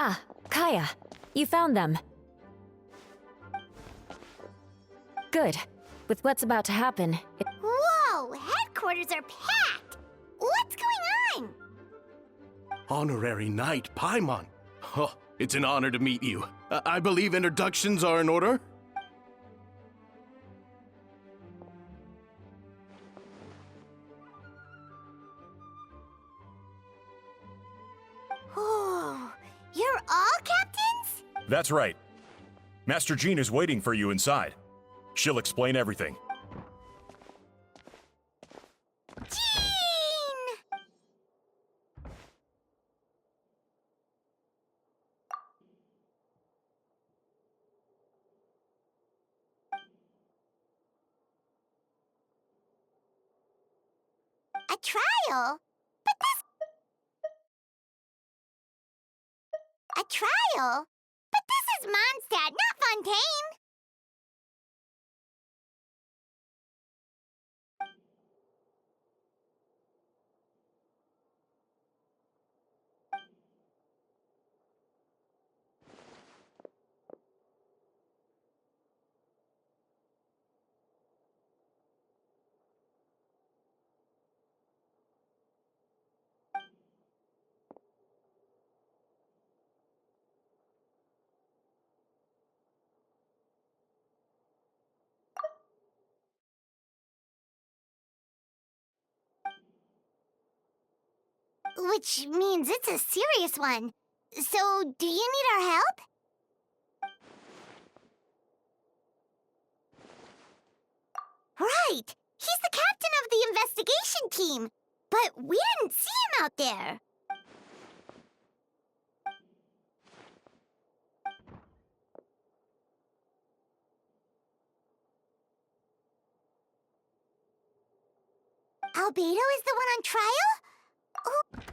Ah, Kaya. You found them. Good. With what's about to happen, Whoa! Headquarters are packed! What's going on? Honorary Knight Paimon. Oh, it's an honor to meet you. I believe introductions are in order? Oh, you're all captains? That's right. Master Jean is waiting for you inside. She'll explain everything. Jean! A trial? But this... A trial? But this is Mondstadt, not Fontaine! Which means it's a serious one. So, do you need our help? Right! He's the captain of the investigation team! But we didn't see him out there! Albedo is the one on trial? Oh.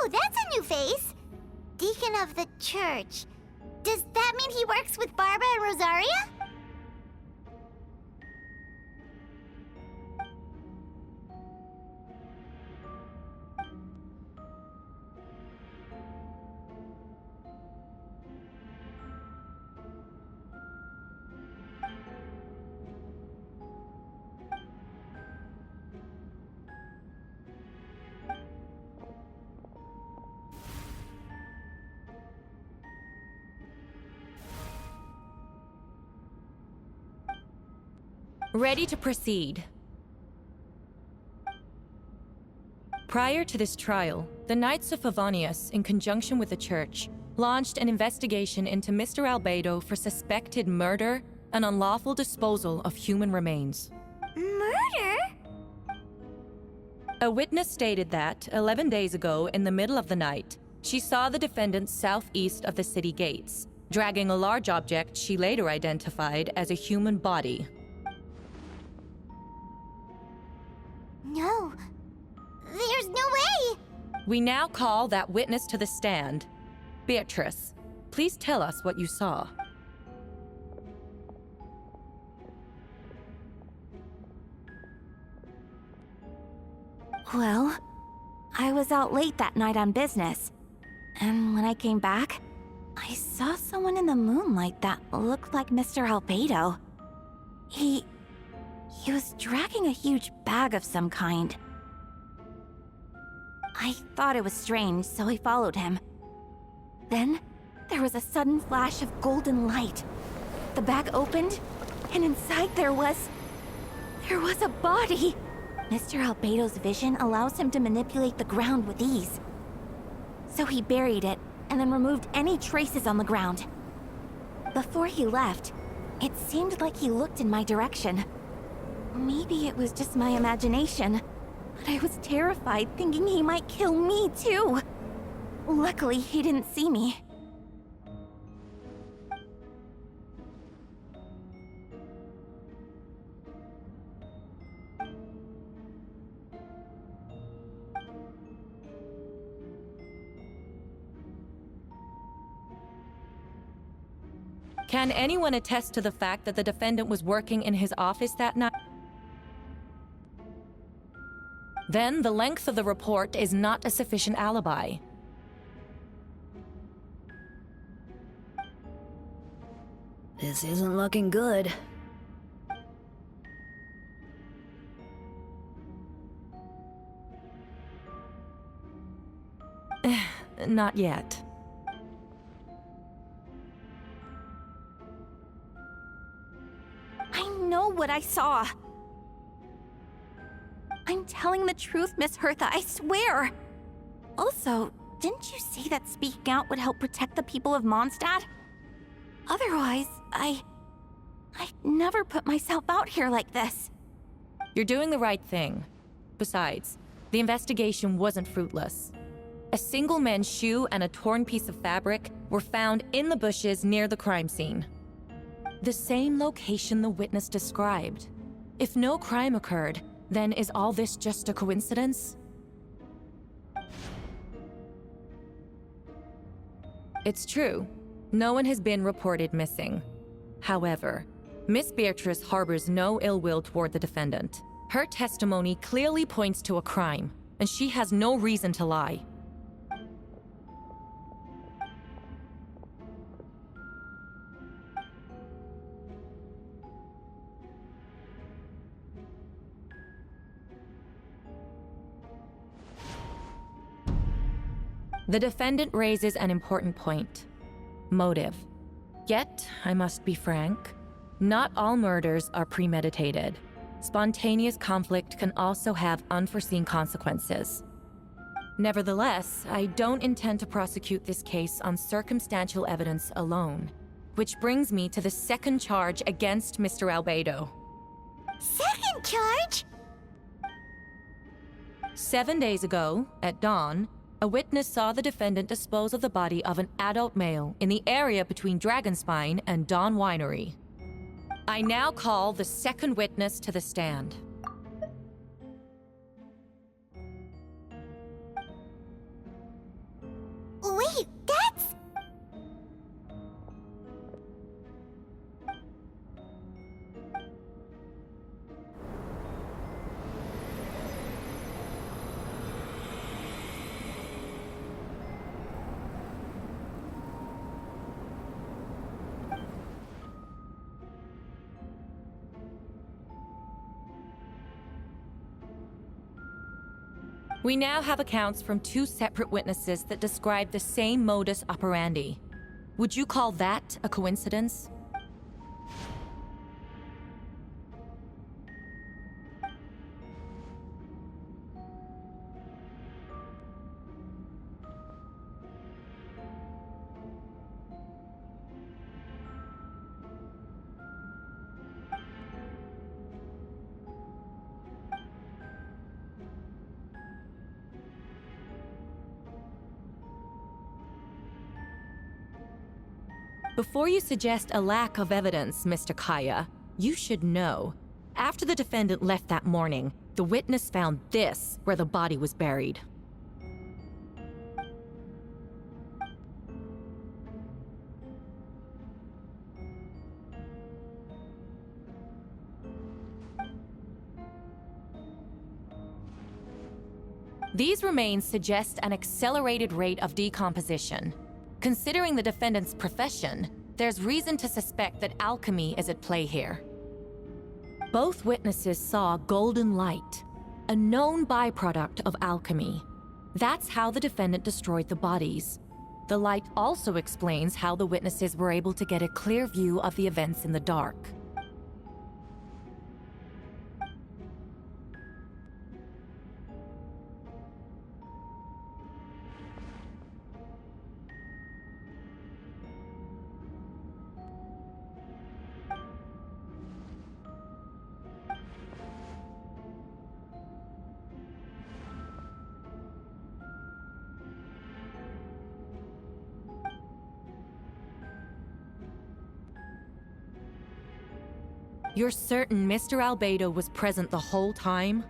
Oh, that's a new face! Deacon of the church. Does that mean he works with Barbara and Rosaria? ready to proceed. Prior to this trial, the Knights of Favonius, in conjunction with the Church, launched an investigation into Mr. Albedo for suspected murder and unlawful disposal of human remains. Murder? A witness stated that, 11 days ago, in the middle of the night, she saw the defendant southeast of the city gates, dragging a large object she later identified as a human body. No. There's no way! We now call that witness to the stand. Beatrice, please tell us what you saw. Well, I was out late that night on business. And when I came back, I saw someone in the moonlight that looked like Mr. Albedo. He was dragging a huge bag of some kind. I thought it was strange, so I followed him. Then, there was a sudden flash of golden light. The bag opened, and inside there was a body! Mr. Albedo's vision allows him to manipulate the ground with ease. So he buried it, and then removed any traces on the ground. Before he left, it seemed like he looked in my direction. Maybe it was just my imagination, but I was terrified thinking he might kill me too. Luckily, he didn't see me. Can anyone attest to the fact that the defendant was working in his office that night? Then the length of the report is not a sufficient alibi. This isn't looking good. Not yet. I know what I saw. I'm telling the truth, Miss Hertha, I swear. Also, didn't you say that speaking out would help protect the people of Mondstadt? Otherwise, I'd never put myself out here like this. You're doing the right thing. Besides, the investigation wasn't fruitless. A single men's shoe and a torn piece of fabric were found in the bushes near the crime scene. The same location the witness described. If no crime occurred, then is all this just a coincidence? It's true. No one has been reported missing. However, Miss Beatrice harbors no ill will toward the defendant. Her testimony clearly points to a crime, and she has no reason to lie. The defendant raises an important point. Motive. Yet, I must be frank, not all murders are premeditated. Spontaneous conflict can also have unforeseen consequences. Nevertheless, I don't intend to prosecute this case on circumstantial evidence alone. Which brings me to the second charge against Mr. Albedo. Second charge? 7 days ago, at dawn, a witness saw the defendant dispose of the body of an adult male in the area between Dragonspine and Dawn Winery. I now call the second witness to the stand. Wait, that's... We now have accounts from two separate witnesses that describe the same modus operandi. Would you call that a coincidence? Before you suggest a lack of evidence, Mr. Kaya, you should know. After the defendant left that morning, the witness found this where the body was buried. These remains suggest an accelerated rate of decomposition. Considering the defendant's profession, there's reason to suspect that alchemy is at play here. Both witnesses saw golden light, a known byproduct of alchemy. That's how the defendant destroyed the bodies. The light also explains how the witnesses were able to get a clear view of the events in the dark. You're certain Mr. Albedo was present the whole time?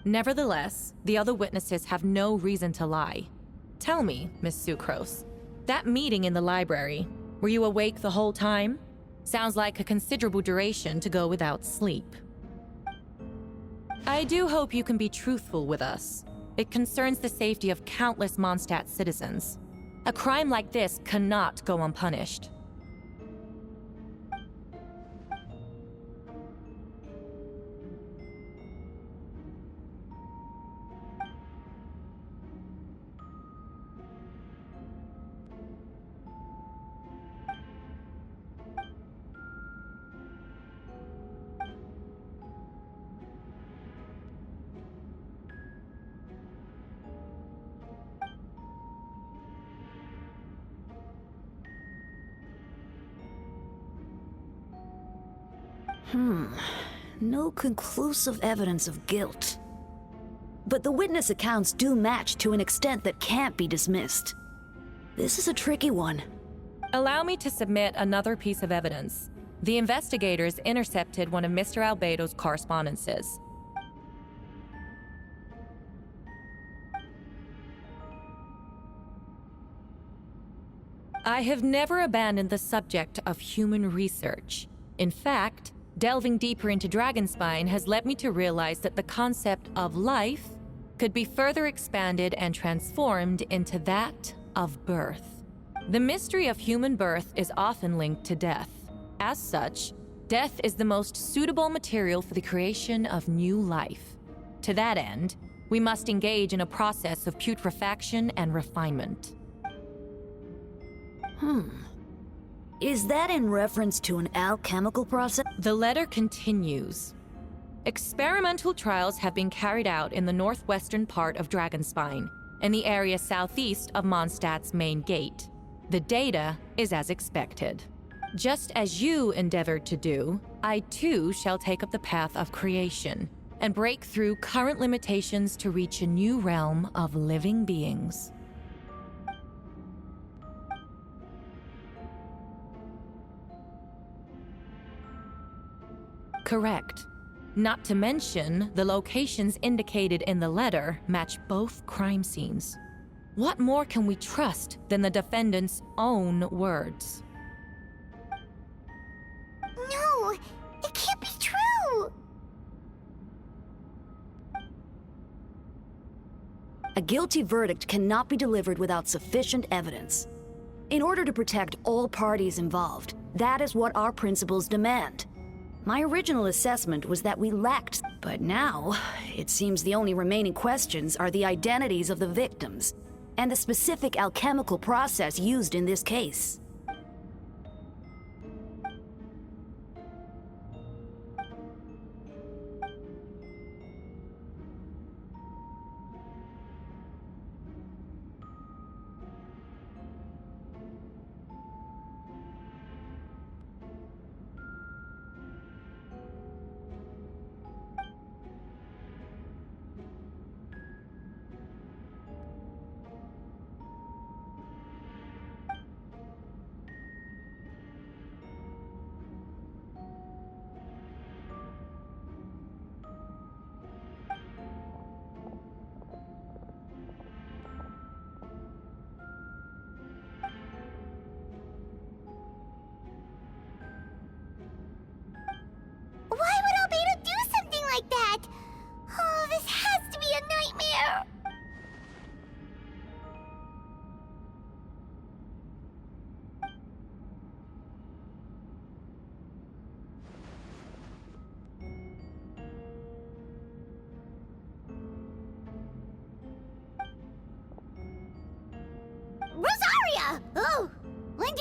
Nevertheless, the other witnesses have no reason to lie. Tell me, Miss Sucrose, that meeting in the library, were you awake the whole time? Sounds like a considerable duration to go without sleep. I do hope you can be truthful with us. It concerns the safety of countless Mondstadt citizens. A crime like this cannot go unpunished. No conclusive evidence of guilt. But the witness accounts do match to an extent that can't be dismissed. This is a tricky one. Allow me to submit another piece of evidence. The investigators intercepted one of Mr. Albedo's correspondences. I have never abandoned the subject of human research. In fact, delving deeper into Dragonspine has led me to realize that the concept of life could be further expanded and transformed into that of birth. The mystery of human birth is often linked to death. As such, death is the most suitable material for the creation of new life. To that end, we must engage in a process of putrefaction and refinement. Is that in reference to an alchemical process? The letter continues. Experimental trials have been carried out in the northwestern part of Dragonspine, in the area southeast of Mondstadt's main gate. The data is as expected. Just as you endeavored to do, I too shall take up the path of creation and break through current limitations to reach a new realm of living beings. Correct. Not to mention, the locations indicated in the letter match both crime scenes. What more can we trust than the defendant's own words? No, it can't be true! A guilty verdict cannot be delivered without sufficient evidence. In order to protect all parties involved, that is what our principles demand. My original assessment was that we lacked, but now, it seems the only remaining questions are the identities of the victims, and the specific alchemical process used in this case.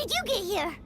did you get here?